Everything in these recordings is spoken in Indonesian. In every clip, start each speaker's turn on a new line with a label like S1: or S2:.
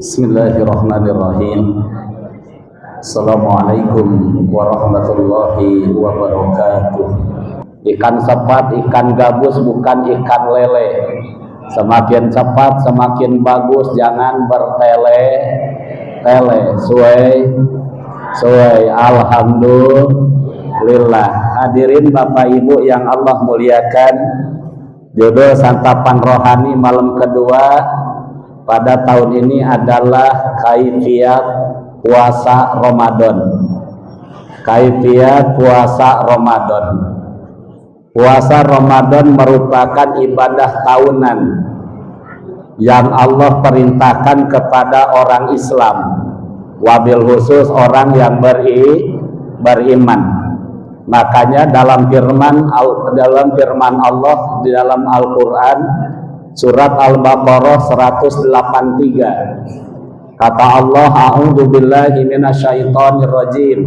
S1: Bismillahirrahmanirrahim. Assalamualaikum warahmatullahi wabarakatuh. Ikan sepat, ikan gabus, bukan ikan lele. Semakin cepat semakin bagus, jangan bertele-tele. Suai. Alhamdulillah. Hadirin Bapak Ibu yang Allah muliakan, judul santapan rohani malam kedua pada tahun ini adalah kaifiyat puasa Ramadan. Kaifiyat puasa Ramadan. Puasa Ramadan merupakan ibadah tahunan yang Allah perintahkan kepada orang Islam, wabil khusus orang yang beriman. Makanya dalam firman Allah di dalam Al-Qur'an surat Al-Baqarah 183, kata Allah, a'udzu billahi minasyaitonir rajim.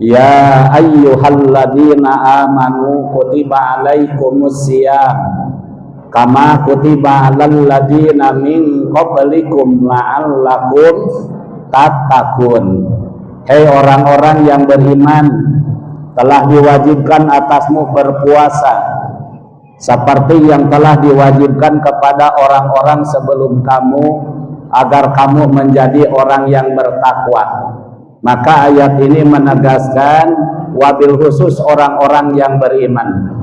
S1: Ya ayyuhalladzina amanu kutiba alaikumus syiyam kama kutiba alal ladzina min qablikum la'allakum tattaqun. Hei orang-orang yang beriman, telah diwajibkan atasmu berpuasa seperti yang telah diwajibkan kepada orang-orang sebelum kamu, agar kamu menjadi orang yang bertakwa. Maka ayat ini menegaskan wabil khusus orang-orang yang beriman.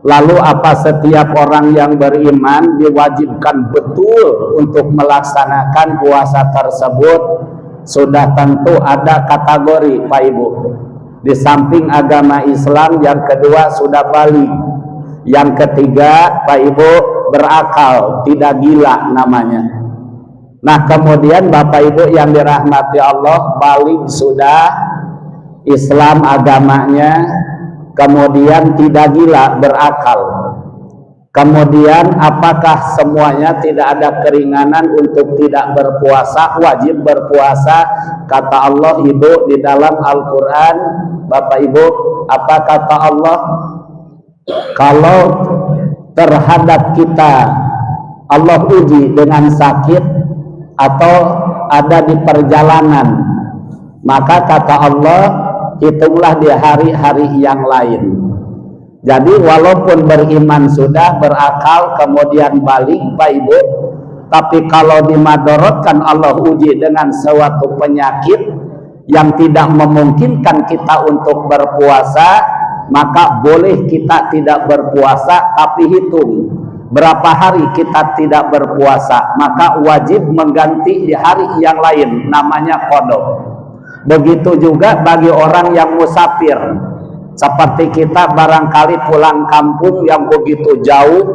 S1: Lalu apa setiap orang yang beriman diwajibkan betul untuk melaksanakan puasa tersebut? Sudah tentu ada kategori, Pak Ibu. Di samping agama Islam, yang kedua sudah balik. Yang ketiga, Pak Ibu, berakal, tidak gila namanya. Nah, kemudian Bapak Ibu yang dirahmati Allah, balik sudah, Islam agamanya, kemudian tidak gila, berakal. Kemudian apakah semuanya tidak ada keringanan untuk tidak berpuasa, wajib berpuasa? Kata Allah, Ibu, di dalam Al-Quran, Bapak Ibu, apa kata Allah? Kalau terhadap kita Allah uji dengan sakit atau ada di perjalanan, maka kata Allah, hitunglah di hari-hari yang lain. Jadi walaupun beriman sudah, berakal, kemudian balik, Pak Ibu, tapi kalau dimadorotkan Allah uji dengan suatu penyakit yang tidak memungkinkan kita untuk berpuasa, maka boleh kita tidak berpuasa, tapi hitung berapa hari kita tidak berpuasa, maka wajib mengganti di hari yang lain, namanya qada. Begitu juga bagi orang yang musafir, seperti kita barangkali pulang kampung yang begitu jauh,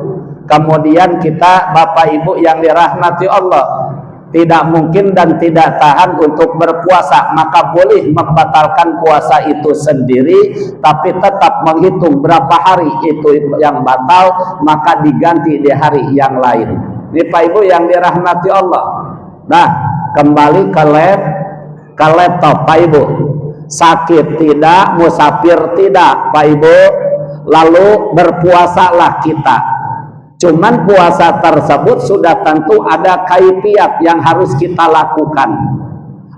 S1: kemudian kita Bapak Ibu yang dirahmati Allah tidak mungkin dan tidak tahan untuk berpuasa, maka boleh membatalkan puasa itu sendiri, tapi tetap menghitung berapa hari itu yang batal, maka diganti di hari yang lain. Ini Pak Ibu yang dirahmati Allah. Nah, kembali ke laptop, Pak Ibu. Sakit tidak, musafir tidak, Pak Ibu. Lalu berpuasalah kita. Cuman puasa tersebut sudah tentu ada kaifiyat yang harus kita lakukan.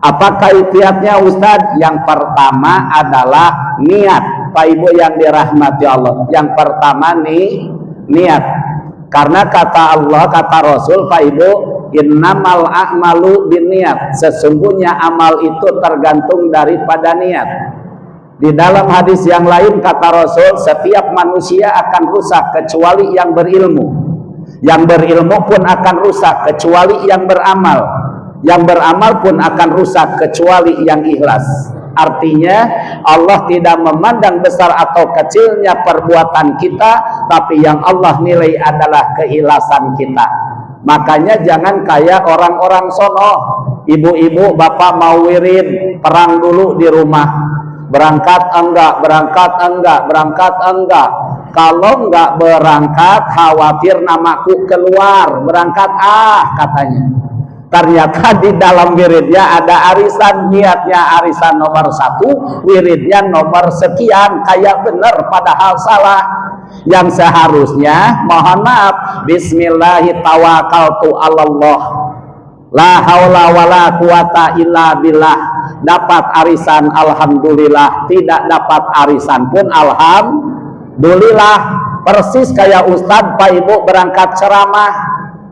S1: Apa kaifiyatnya, Ustadz? Yang pertama adalah niat, Pak Ibu yang dirahmati Allah. Yang pertama niat. Karena kata Allah, kata Rasul, Pak Ibu, innamal a'malu binniat. Sesungguhnya amal itu tergantung daripada niat. Di dalam hadis yang lain kata Rasul, setiap manusia akan rusak kecuali yang berilmu. Yang berilmu pun akan rusak kecuali yang beramal. Yang beramal pun akan rusak kecuali yang ikhlas. Artinya Allah tidak memandang besar atau kecilnya perbuatan kita, tapi yang Allah nilai adalah keikhlasan kita. Makanya jangan kayak orang-orang sono, ibu-ibu, bapak mau wirid, perang dulu di rumah. Berangkat enggak, berangkat enggak. Kalau enggak berangkat, khawatir namaku keluar. Berangkat katanya. Ternyata di dalam wiridnya ada arisan, niatnya arisan nomor 1, wiridnya nomor sekian, kayak bener padahal salah. Yang seharusnya, mohon maaf, bismillahirrahmanirrahim, tawakkaltu 'alallah. La haula wala quwata illa billah. Dapat arisan alhamdulillah, tidak dapat arisan pun alhamdulillah. Persis kayak Ustadz Pak Ibu berangkat ceramah,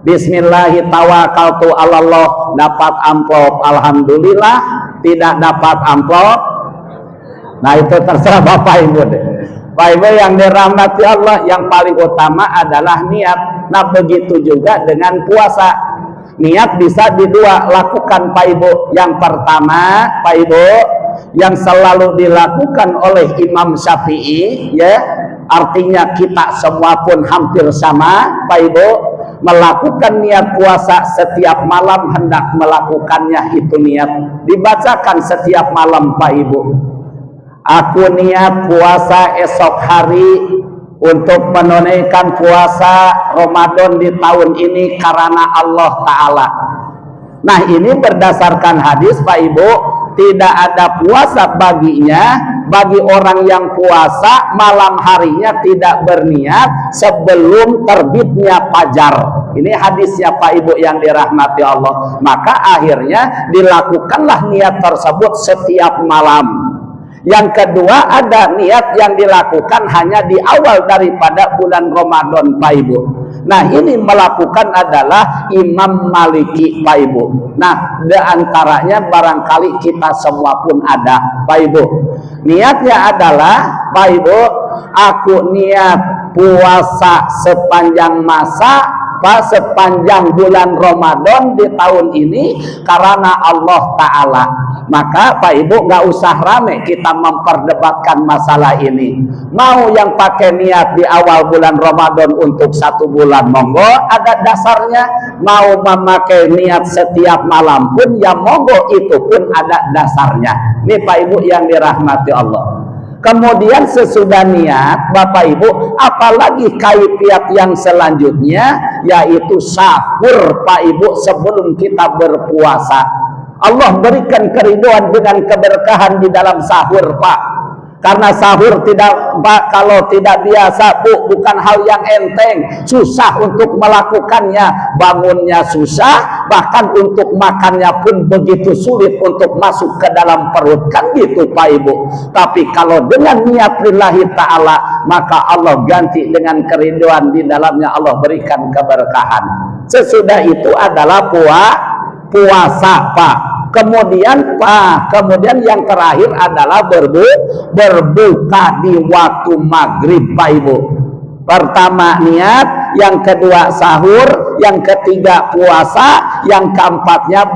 S1: Bismillahirrahmanirrahim, dapat amplop alhamdulillah, tidak dapat amplop. Nah itu terserah Bapak Ibu deh. Pak Ibu yang dirahmati Allah, yang paling utama adalah niat. Nah begitu juga dengan puasa. Niat bisa didua lakukan Pak Ibu. Yang pertama Pak Ibu, yang selalu dilakukan oleh Imam Syafi'i, ya, artinya kita semua pun hampir sama Pak Ibu, melakukan niat puasa setiap malam, hendak melakukannya itu niat dibacakan setiap malam Pak Ibu. Aku niat puasa esok hari untuk menunaikan puasa Ramadan di tahun ini karena Allah Ta'ala. Nah ini berdasarkan hadis Pak Ibu, tidak ada puasa baginya, bagi orang yang puasa malam harinya tidak berniat sebelum terbitnya fajar. Ini hadisnya Pak Ibu yang dirahmati Allah. Maka akhirnya dilakukanlah niat tersebut setiap malam. Yang kedua, ada niat yang dilakukan hanya di awal daripada bulan Ramadan Pak Ibu. Nah ini melakukan adalah Imam Maliki Pak Ibu. Nah diantaranya barangkali kita semua pun ada Pak Ibu. Niatnya adalah Pak Ibu, aku niat puasa sepanjang masa, sepanjang bulan Ramadan di tahun ini karena Allah Ta'ala. Maka Pak Ibu nggak usah rame kita memperdebatkan masalah ini. Mau yang pakai niat di awal bulan Ramadan untuk 1 bulan, monggo, ada dasarnya. Mau memakai niat setiap malam pun, ya monggo, itu pun ada dasarnya. Ini Pak Ibu yang dirahmati Allah. Kemudian sesudah niat Bapak Ibu, apalagi kaifiat yang selanjutnya, yaitu sahur Pak Ibu sebelum kita berpuasa. Allah berikan keriduan dengan keberkahan di dalam sahur Pak. Karena sahur tidak Pak, kalau tidak biasa Bu, bukan hal yang enteng, susah untuk melakukannya, bangunnya susah, bahkan untuk makannya pun begitu sulit untuk masuk ke dalam perut, kan gitu Pak Ibu. Tapi kalau dengan niat lillahi ta'ala, maka Allah ganti dengan keriduan di dalamnya, Allah berikan keberkahan. Sesudah itu adalah puasa Pak. Kemudian yang terakhir adalah berbuka di waktu maghrib Pak Ibu. Pertama niat, yang kedua sahur, yang ketiga puasa, yang keempatnya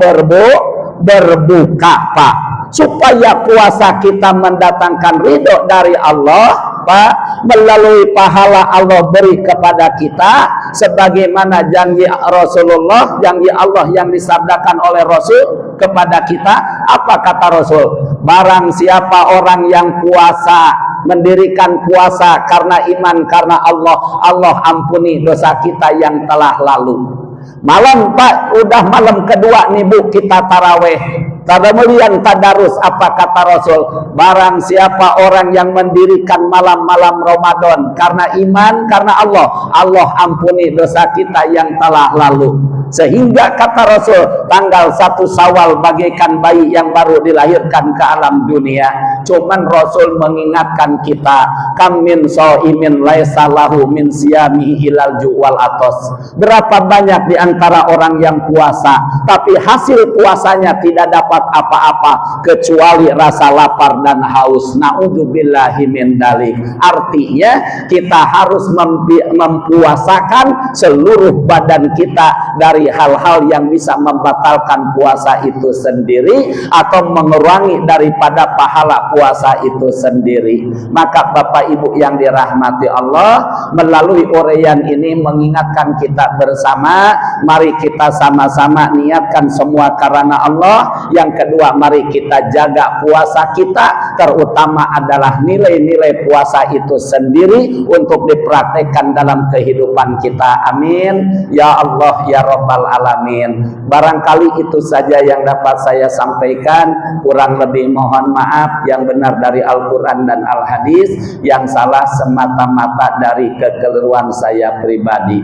S1: berbuka Pak. Supaya puasa kita mendatangkan ridho dari Allah Pak, melalui pahala Allah beri kepada kita, sebagaimana janji Rasulullah, janji Allah yang disabdakan oleh Rasul kepada kita. Apa kata Rasul? Barang siapa orang yang puasa, mendirikan puasa karena iman karena Allah, Allah ampuni dosa kita yang telah lalu. Malam Pak, udah malam kedua nih Bu, kita taraweh, kemudian tadarus. Apa kata Rasul? Barang siapa orang yang mendirikan malam-malam Ramadan karena iman karena Allah, Allah ampuni dosa kita yang telah lalu. Sehingga kata Rasul, tanggal 1 Syawal bagaikan bayi yang baru dilahirkan ke alam dunia. Cuman Rasul mengingatkan kita, kam min shaimin laisa lahu min siyamihi ilal ju'wal atos. Berapa banyak di antara orang yang puasa, tapi hasil puasanya tidak dapat apa-apa kecuali rasa lapar dan haus. Na'udzubillahi min dzalik. Artinya kita harus mempuasakan seluruh badan kita dari hal-hal yang bisa membatalkan puasa itu sendiri atau mengurangi daripada pahala puasa itu sendiri. Maka Bapak Ibu yang dirahmati Allah, melalui uraian ini mengingatkan kita bersama, mari kita sama-sama niatkan semua karena Allah. Yang kedua, mari kita jaga puasa kita, terutama adalah nilai-nilai puasa itu sendiri untuk dipraktekkan dalam kehidupan kita. Amin ya Allah ya Rabbal alamin. Barangkali itu saja yang dapat saya sampaikan, kurang lebih mohon maaf. Yang benar dari Al-Quran dan Al-Hadis, yang salah semata-mata dari kekeliruan saya pribadi.